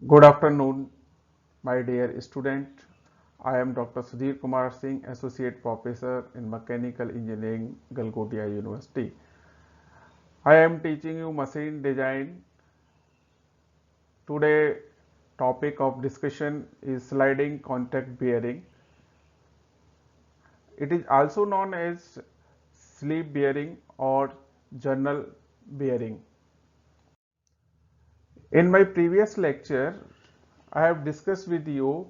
Good afternoon, my dear student. I am Dr. Sudhir Kumar Singh, Associate Professor in Mechanical Engineering, Galgotia University. I am teaching you machine design. Today, topic of discussion is sliding contact bearing. It is also known as sleeve bearing or journal bearing. In my previous lecture, I have discussed with you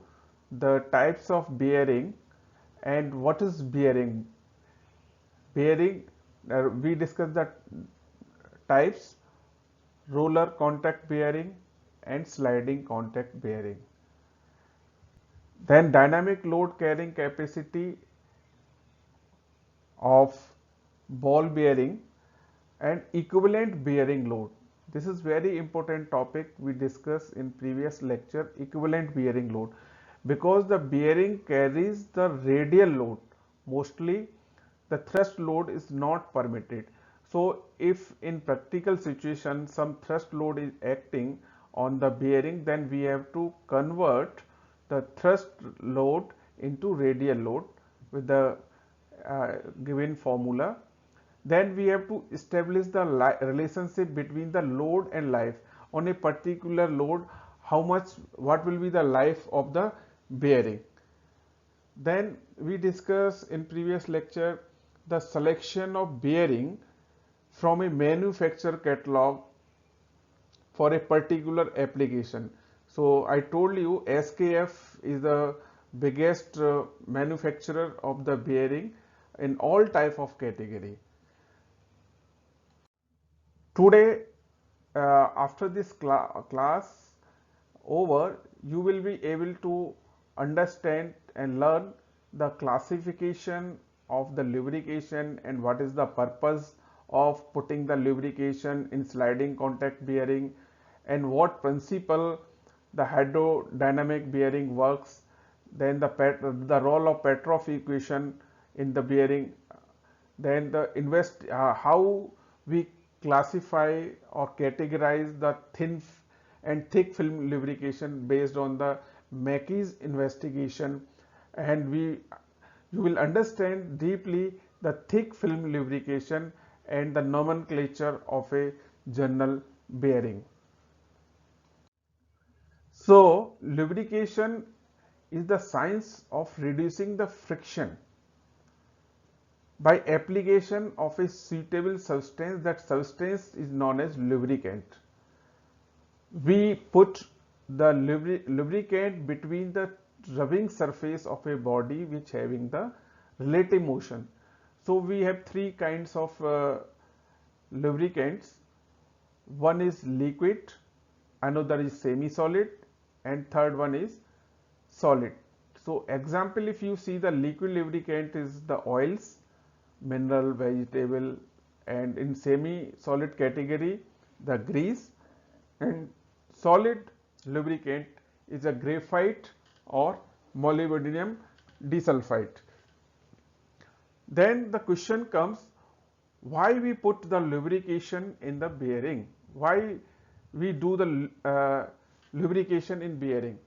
the types of bearing and what is bearing. Bearing, we discussed the types: roller contact bearing and sliding contact bearing. Then dynamic load carrying capacity of ball bearing and equivalent bearing load. This is very important topic we discussed in previous lecture, equivalent bearing load, because the bearing carries the radial load. Mostly the thrust load is not permitted. So if in practical situation some thrust load is acting on the bearing, then we have to convert the thrust load into radial load with the given formula. Then we have to establish the relationship between the load and life. On a particular load, how much, what will be the life of the bearing. Then we discussed in previous lecture the selection of bearing from a manufacturer catalog for a particular application. So I told you SKF is the biggest manufacturer of the bearing in all type of category. Today, after this class over, you will be able to understand and learn the classification of the lubrication and what is the purpose of putting the lubrication in sliding contact bearing and what principle the hydrodynamic bearing works, then the role of Petrov equation in the bearing, then how we classify or categorize the thin and thick film lubrication based on the Mackey's investigation, and you will understand deeply the thick film lubrication and the nomenclature of a journal bearing. So lubrication is the science of reducing the friction by application of a suitable substance. That substance is known as lubricant. We put the lubricant between the rubbing surface of a body which having the relative motion. So we have three kinds of lubricants. One is liquid, another is semi-solid, and third one is solid. So example, if you see the liquid lubricant is the oils, mineral, vegetable, and in semi-solid category the grease, and solid lubricant is a graphite or molybdenum disulfide. Then the question comes, why we put the lubrication in the bearing? Why we do the lubrication in bearing?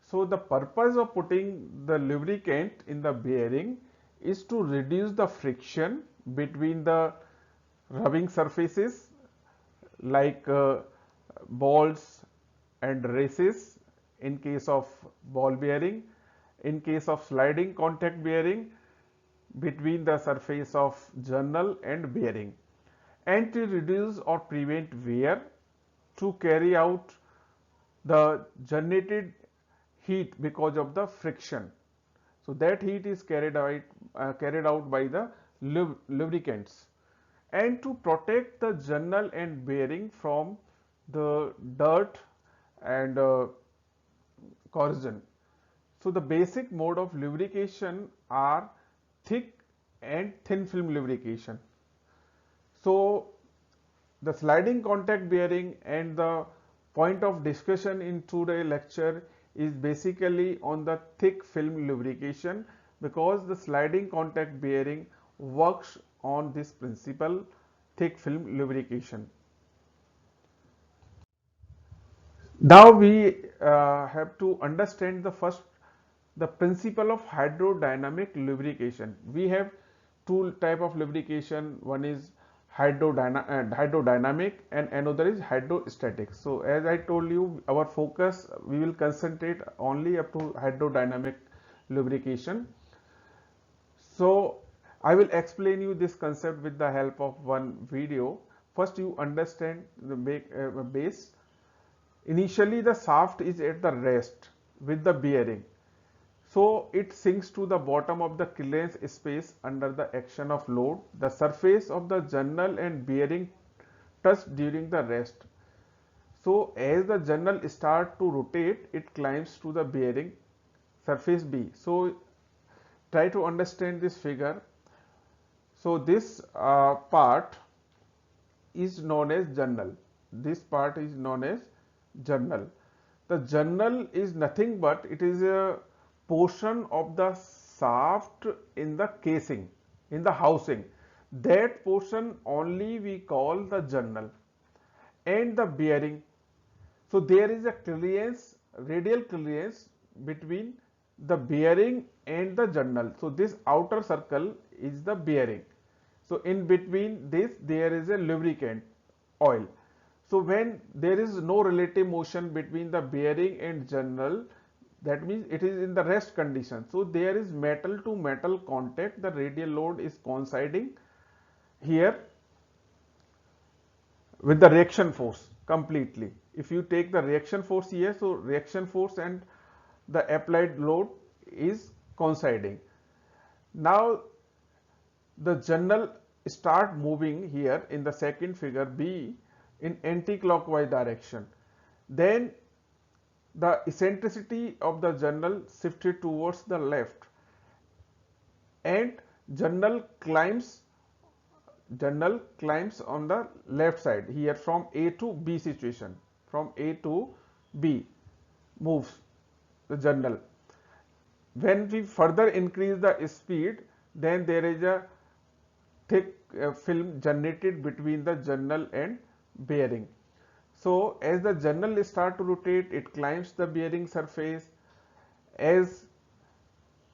So the purpose of putting the lubricant in the bearing is to reduce the friction between the rubbing surfaces like balls and races in case of ball bearing, in case of sliding contact bearing between the surface of journal and bearing, and to reduce or prevent wear, to carry out the generated heat because of the friction. So that heat is carried out by the lubricants, and to protect the journal and bearing from the dirt and corrosion. So the basic mode of lubrication are thick and thin film lubrication. So the sliding contact bearing and the point of discussion in today's lecture is basically on the thick film lubrication, because the sliding contact bearing works on this principle, thick film lubrication. Now we have to understand the principle of hydrodynamic lubrication. We have two type of lubrication. One is hydrodynamic and another is hydrostatic. So as I told you, our focus, we will concentrate only up to hydrodynamic lubrication. So I will explain you this concept with the help of one video. First you understand the base. Initially the shaft is at the rest with the bearing. So it sinks to the bottom of the clearance space under the action of load. The surface of the journal and bearing touch during the rest. So as the journal start to rotate, it climbs to the bearing surface B. So try to understand this figure. So this part is known as journal. This part is known as journal. The journal is nothing but it is a portion of the shaft in the casing, in the housing. That portion only we call the journal, and the bearing. So there is a clearance, radial clearance between the bearing and the journal. So this outer circle is the bearing. So in between this there is a lubricant oil. So when there is no relative motion between the bearing and journal, that means it is in the rest condition. So there is metal to metal contact. The radial load is coinciding here with the reaction force completely. If you take the reaction force here, so reaction force and the applied load is coinciding. Now the journal start moving here in the second figure B in anti-clockwise direction. Then the eccentricity of the journal shifted towards the left, and journal climbs on the left side here from A to B situation. From A to B moves the journal. When we further increase the speed, then there is a thick film generated between the journal and bearing. So as the journal start to rotate, it climbs the bearing surface. As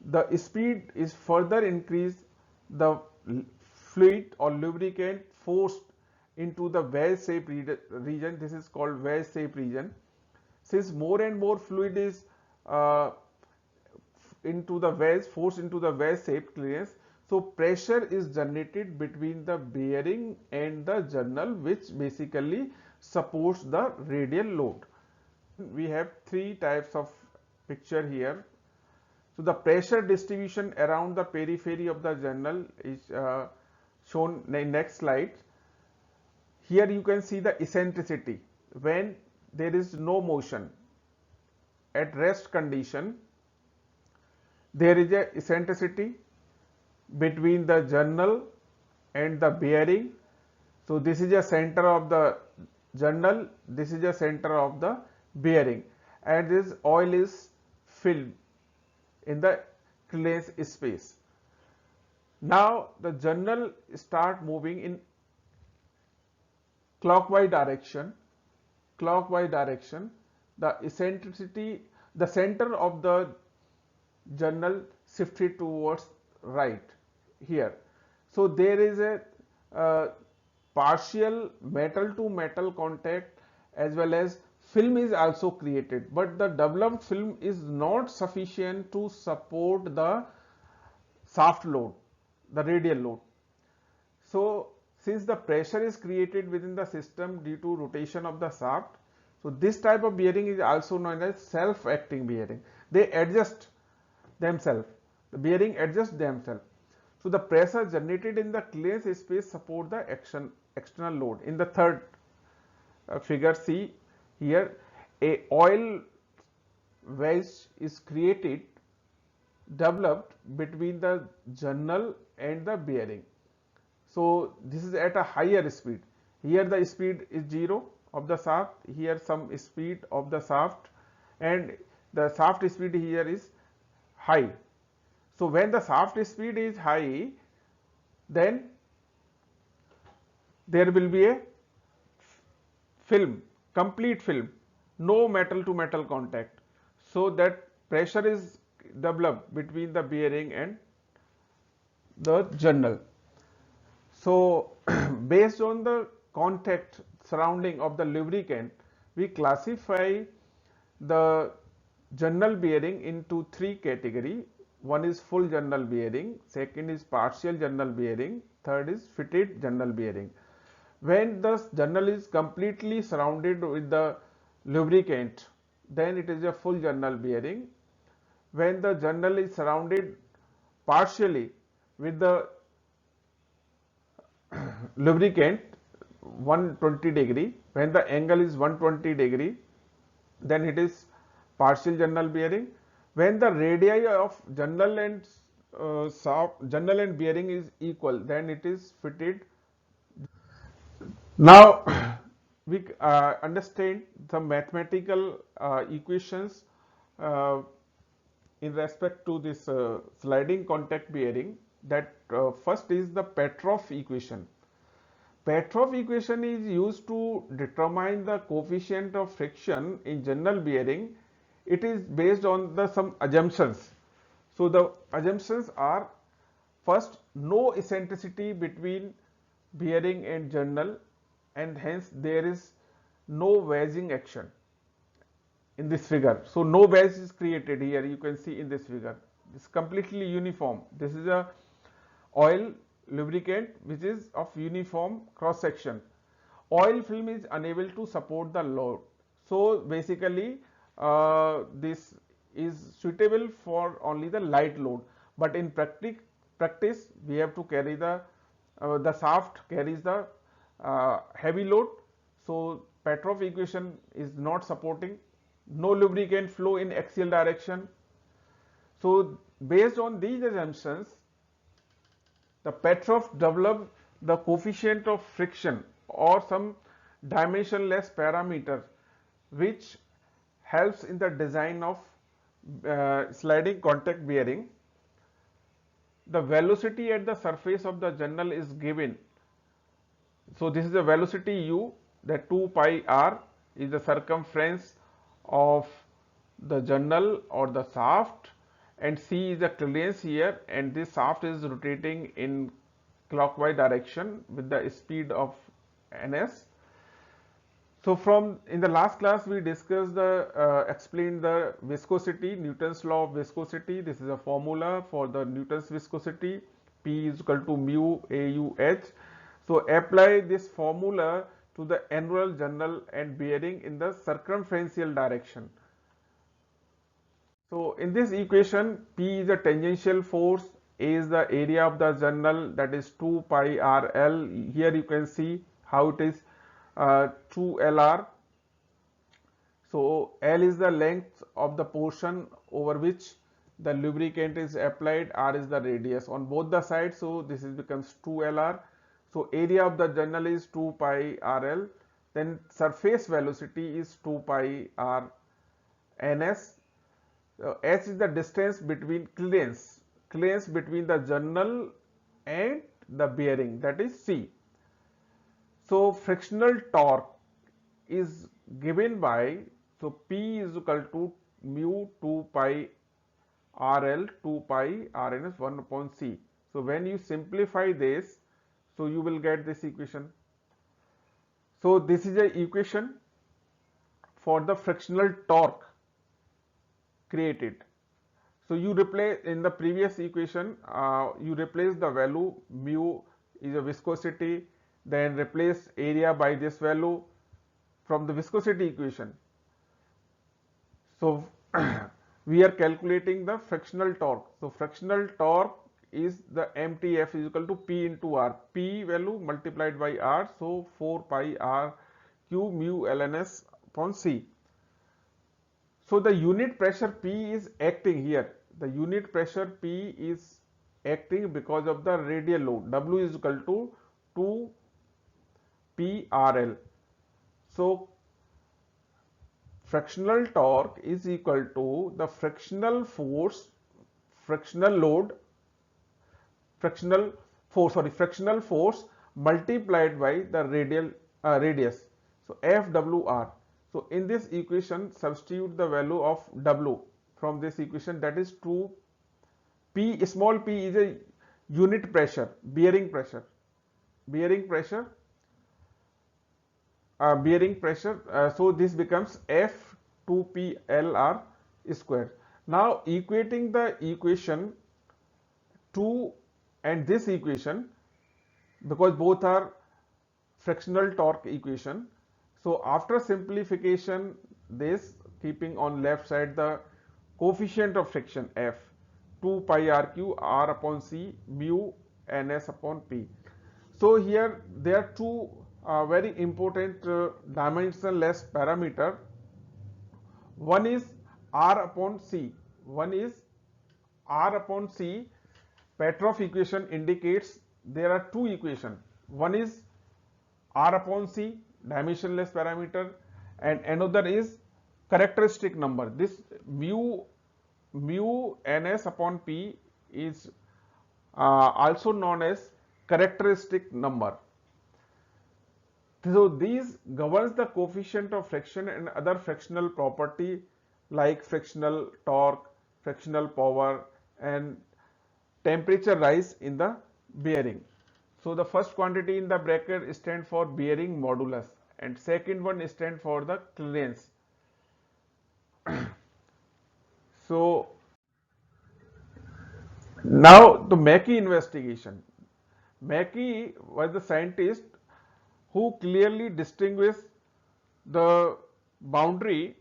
the speed is further increased, the fluid or lubricant forced into the wedge shaped region. This is called wedge shaped region. Since more and more fluid is forced into the wedge shaped clearance, so pressure is generated between the bearing and the journal, which basically supports the radial load. We have three types of picture here. So the pressure distribution around the periphery of the journal is shown in next slide. Here you can see the eccentricity when there is no motion. At rest condition, there is a eccentricity between the journal and the bearing. So this is a center of the journal, this is a center of the bearing, and this oil is filled in the clearance space. Now the journal start moving in clockwise direction. The eccentricity, the center of the journal shifted towards right here. So there is a partial metal to metal contact, as well as film is also created, but the developed film is not sufficient to support the shaft load, the radial load. So since the pressure is created within the system due to rotation of the shaft, so this type of bearing is also known as self-acting bearing. They adjust themselves. The bearing adjusts themselves. So the pressure generated in the clearance space support the external load. In the third figure, see here a oil wedge is developed between the journal and the bearing. So this is at a higher speed. Here the speed is 0 of the shaft, here some speed of the shaft, and the shaft speed here is high. So when the shaft speed is high, then there will be a film, complete film no metal to metal contact, so that pressure is developed between the bearing and the journal. So based on the contact surrounding of the lubricant, we classify the journal bearing into three categories. One is full journal bearing, second is partial journal bearing, third is fitted journal bearing. When the journal is completely surrounded with the lubricant, then it is a full journal bearing. When the journal is surrounded partially with the lubricant 120 degree, when the angle is 120 degree, then it is partial journal bearing. When the radii of journal and journal and bearing is equal, then it is fitted. Now we understand some mathematical equations uh, in respect to this sliding contact bearing. That first is the Petrov equation. Petrov equation is used to determine the coefficient of friction in journal bearing. It is based on the some assumptions. So the assumptions are: first, no eccentricity between bearing and journal, and hence there is no wedging action in this figure. So no wedge is created here, you can see in this figure. It's completely uniform. This is a oil lubricant which is of uniform cross section. Oil film is unable to support the load. So basically this is suitable for only the light load, but in practice we have to carry the shaft carries the heavy load. So Petrov equation is not supporting. No lubricant flow in axial direction. So based on these assumptions, the Petrov developed the coefficient of friction or some dimensionless parameter which helps in the design of sliding contact bearing. The velocity at the surface of the journal is given. So this is the velocity u, that 2 pi r is the circumference of the journal or the shaft, and c is the clearance here, and this shaft is rotating in clockwise direction with the speed of ns. So from in the last class we discussed the explained the viscosity, Newton's law of viscosity. This is a formula for the Newton's viscosity. P is equal to mu AUH. So apply this formula to the annular journal and bearing in the circumferential direction. So in this equation, P is a tangential force, A is the area of the journal, that is 2 pi RL. Here you can see how it is 2LR. So L is the length of the portion over which the lubricant is applied, R is the radius on both the sides, so this is becomes 2LR. So area of the journal is 2 pi RL, then surface velocity is 2 pi R ns. S is the distance between clearance between the journal and the bearing, that is C. So frictional torque is given by, so P is equal to mu 2 pi RL 2 pi RNS 1 upon C. So when you simplify this, so you will get this equation. So this is a equation for the frictional torque created. So you replace in the previous equation, you replace the value mu is a viscosity, then replace area by this value from the viscosity equation. So we are calculating the frictional torque. So frictional torque is the MTF is equal to P into R. P value multiplied by R, so 4 pi R Q mu lns upon C. So the unit pressure P is acting here. The unit pressure P is acting because of the radial load. W is equal to 2 PRL. So frictional torque is equal to the frictional force, frictional force multiplied by the radius. So FWR. So in this equation, substitute the value of W from this equation, that is 2 P. Small p is a unit pressure, bearing pressure, bearing pressure, so this becomes F 2P LR square. Now equating the equation 2 and this equation, because both are frictional torque equation, so after simplification, this keeping on left side the coefficient of friction F 2 pi RQ R upon C mu NS upon P. So here there are two very important dimensionless parameter. One is R upon C. One is R upon C. Petrov equation indicates there are two equations. One is R upon C, dimensionless parameter, and another is characteristic number. This mu NS upon P is also known as characteristic number. So these governs the coefficient of friction and other frictional property like frictional torque, frictional power, and temperature rise in the bearing. So the first quantity in the bracket stands for bearing modulus, and second one stands for the clearance. So now the Mackey investigation. Mackey was the scientist who clearly distinguished the boundary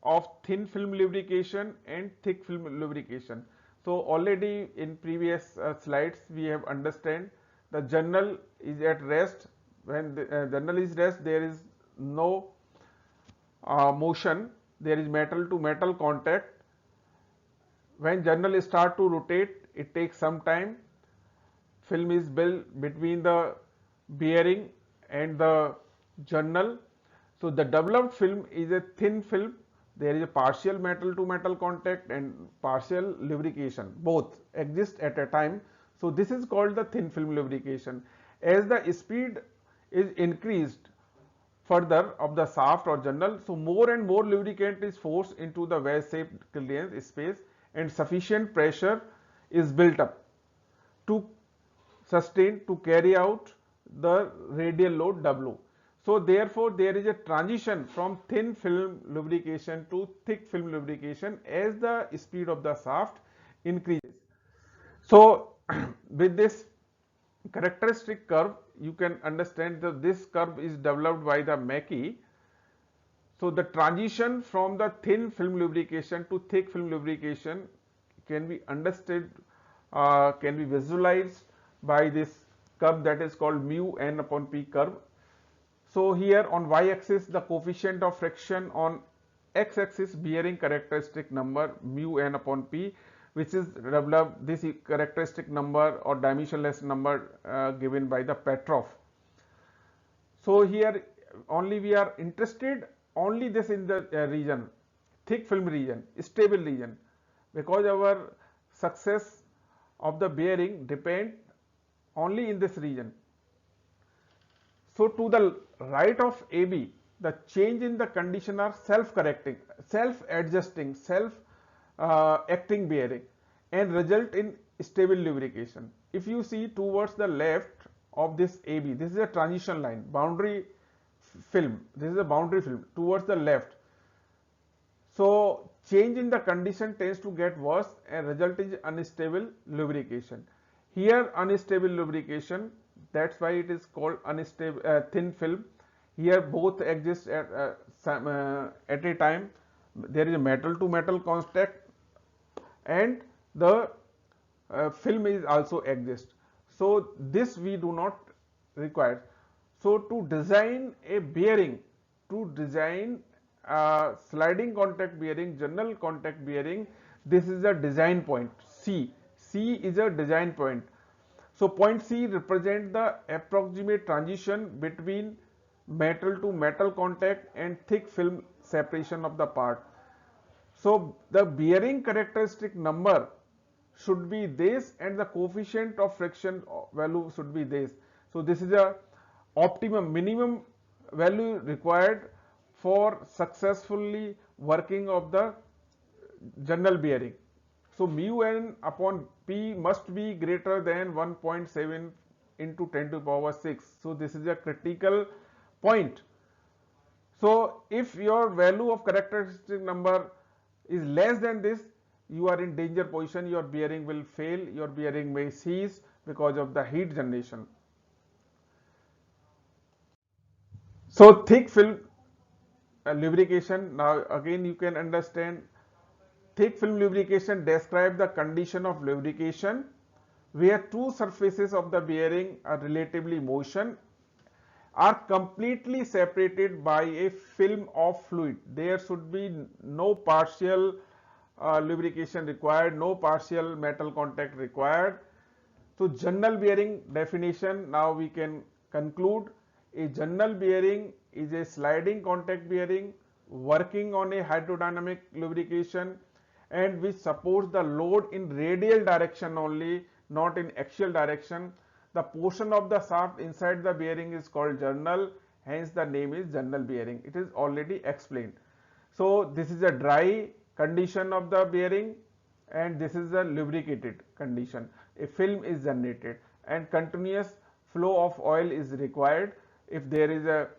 of thin film lubrication and thick film lubrication. So already in previous slides we have understand the journal is at rest. When the journal is rest, there is no motion, there is metal to metal contact. When journal start to rotate, it takes some time. Film is built between the bearing and the journal. So the developed film is a thin film. There is a partial metal to metal contact and partial lubrication. Both exist at a time. So this is called the thin film lubrication. As the speed is increased further of the shaft or journal, so more and more lubricant is forced into the wedge-shaped clearance space and sufficient pressure is built up to sustain to carry out the radial load W. So therefore there is a transition from thin film lubrication to thick film lubrication as the speed of the shaft increases. So with this characteristic curve, you can understand that this curve is developed by the Mackey. So the transition from the thin film lubrication to thick film lubrication can be understood, can be visualized by this curve that is called mu n upon p curve. So here on y-axis the coefficient of friction, on x-axis bearing characteristic number mu n upon p, which is developed this characteristic number or dimensionless number given by the Petrov. So here only we are interested only this in the region, thick film region, stable region, because our success of the bearing depend only in this region. So to the right of AB, the change in the condition are self-correcting, self-adjusting, self-acting bearing and result in stable lubrication. If you see towards the left of this AB, this is a transition line, boundary film, this is a boundary film towards the left. So change in the condition tends to get worse and result is unstable lubrication. Here unstable lubrication, that's why it is called unstable thin film. Here both exist at a time. There is a metal to metal contact and the film is also exist. So this we do not require. So to design a bearing, to design sliding contact bearing, general contact bearing, this is a design point C. C is a design point. So point C represents the approximate transition between metal to metal contact and thick film separation of the part. So the bearing characteristic number should be this and the coefficient of friction value should be this. So this is a optimum minimum value required for successfully working of the journal bearing. So mu n upon P must be greater than 1.7 into 10 to the power 6. So this is a critical point. So if your value of characteristic number is less than this, you are in danger position, your bearing will fail, your bearing may seize because of the heat generation. So thick film lubrication, now again you can understand, thick film lubrication describe the condition of lubrication where two surfaces of the bearing are relatively motion are completely separated by a film of fluid. There should be no partial lubrication required, no partial metal contact required. So journal bearing definition, now we can conclude a journal bearing is a sliding contact bearing working on a hydrodynamic lubrication and which supports the load in radial direction only, not in axial direction. The portion of the shaft inside the bearing is called journal, hence the name is journal bearing. It is already explained. So this is a dry condition of the bearing and this is a lubricated condition. A film is generated and continuous flow of oil is required. If there is a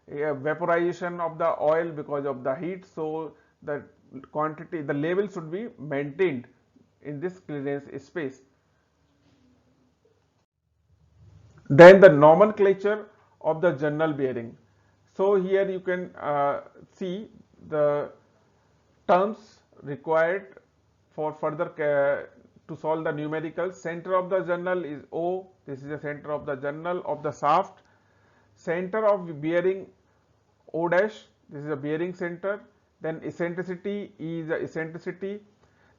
vaporization of the oil because of the heat, so the quantity, the level should be maintained in this clearance space. Then the nomenclature of the journal bearing. So here you can see the terms required for further to solve the numerical. Center of the journal is O. This is the center of the journal of the shaft. Center of bearing O dash. This is a bearing center. Then eccentricity E is the eccentricity.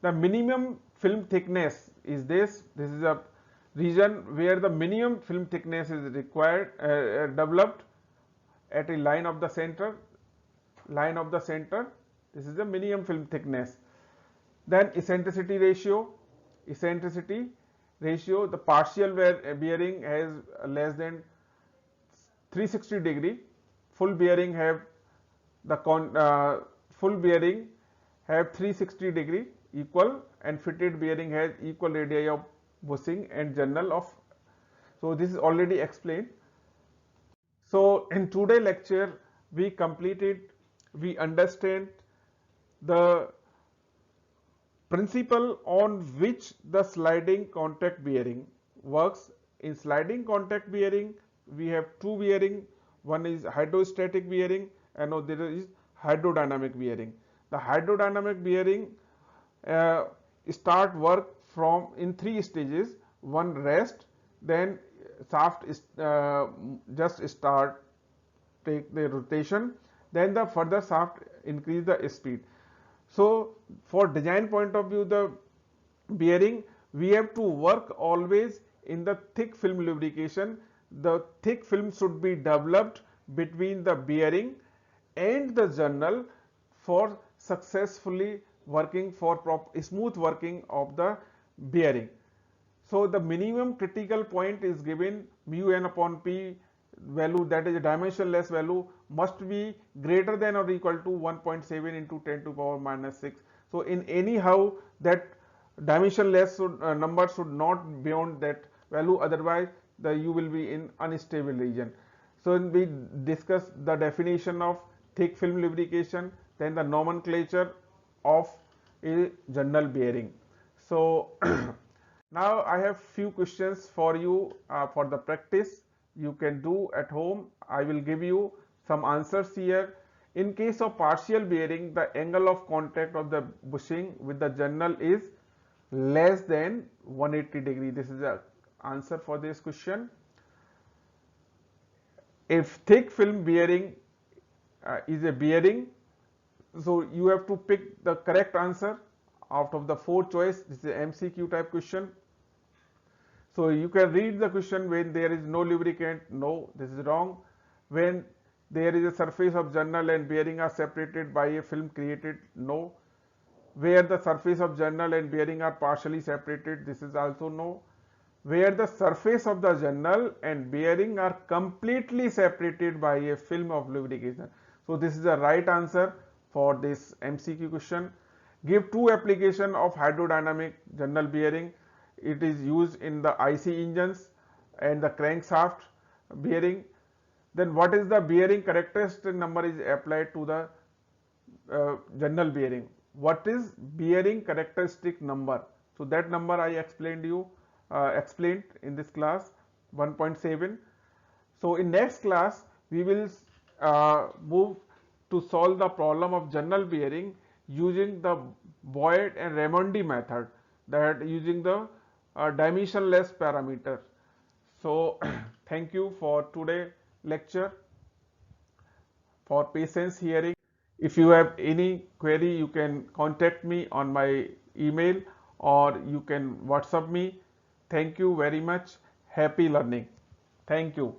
The minimum film thickness is this. This is a region where the minimum film thickness is required developed at a line of the center. This is the minimum film thickness. Then eccentricity ratio, the partial bearing has less than 360 degree, full bearing have the full bearing have 360 degree equal, and fitted bearing has equal radii of bushing and journal of. So this is already explained. So in today's lecture we understand the principle on which the sliding contact bearing works. In sliding contact bearing we have two bearing, one is hydrostatic bearing and there is hydrodynamic bearing. The hydrodynamic bearing start work from in three stages. One rest, then shaft is just start take the rotation, then the further shaft increase the speed. So for design point of view, the bearing we have to work always in the thick film lubrication. The thick film should be developed between the bearing and the journal for successfully working for smooth working of the bearing. So the minimum critical point is given mu n upon P value, that is a dimensionless value, must be greater than or equal to 1.7 into 10 to the power minus 6. So in anyhow that dimensionless number should not beyond that value, otherwise you will be in unstable region. So we discuss the definition of thick film lubrication, then the nomenclature of a journal bearing. So now I have few questions for you for the practice you can do at home. I will give you some answers here. In case of partial bearing, the angle of contact of the bushing with the journal is less than 180 degree. This is the answer for this question. If thick film bearing is a bearing, so you have to pick the correct answer out of the four choice. This is a MCQ type question. So you can read the question. When there is no lubricant, no, this is wrong. When there is a surface of journal and bearing are separated by a film created, no. Where the surface of journal and bearing are partially separated, this is also no. where the surface of the journal and bearing are completely separated by a film of lubrication. So this is the right answer for this MCQ question. Give two application of hydrodynamic journal bearing. It is used in the IC engines and the crankshaft bearing. Then what is the bearing characteristic number is applied to the journal bearing? What is bearing characteristic number? So that number I explained in this class 1.7. So in next class we will move to solve the problem of journal bearing using the Boyd and Raimondi method, that using the dimensionless parameter. So thank you for today lecture, for patience hearing. If you have any query, you can contact me on my email or you can WhatsApp me. Thank you very much. Happy learning. Thank you.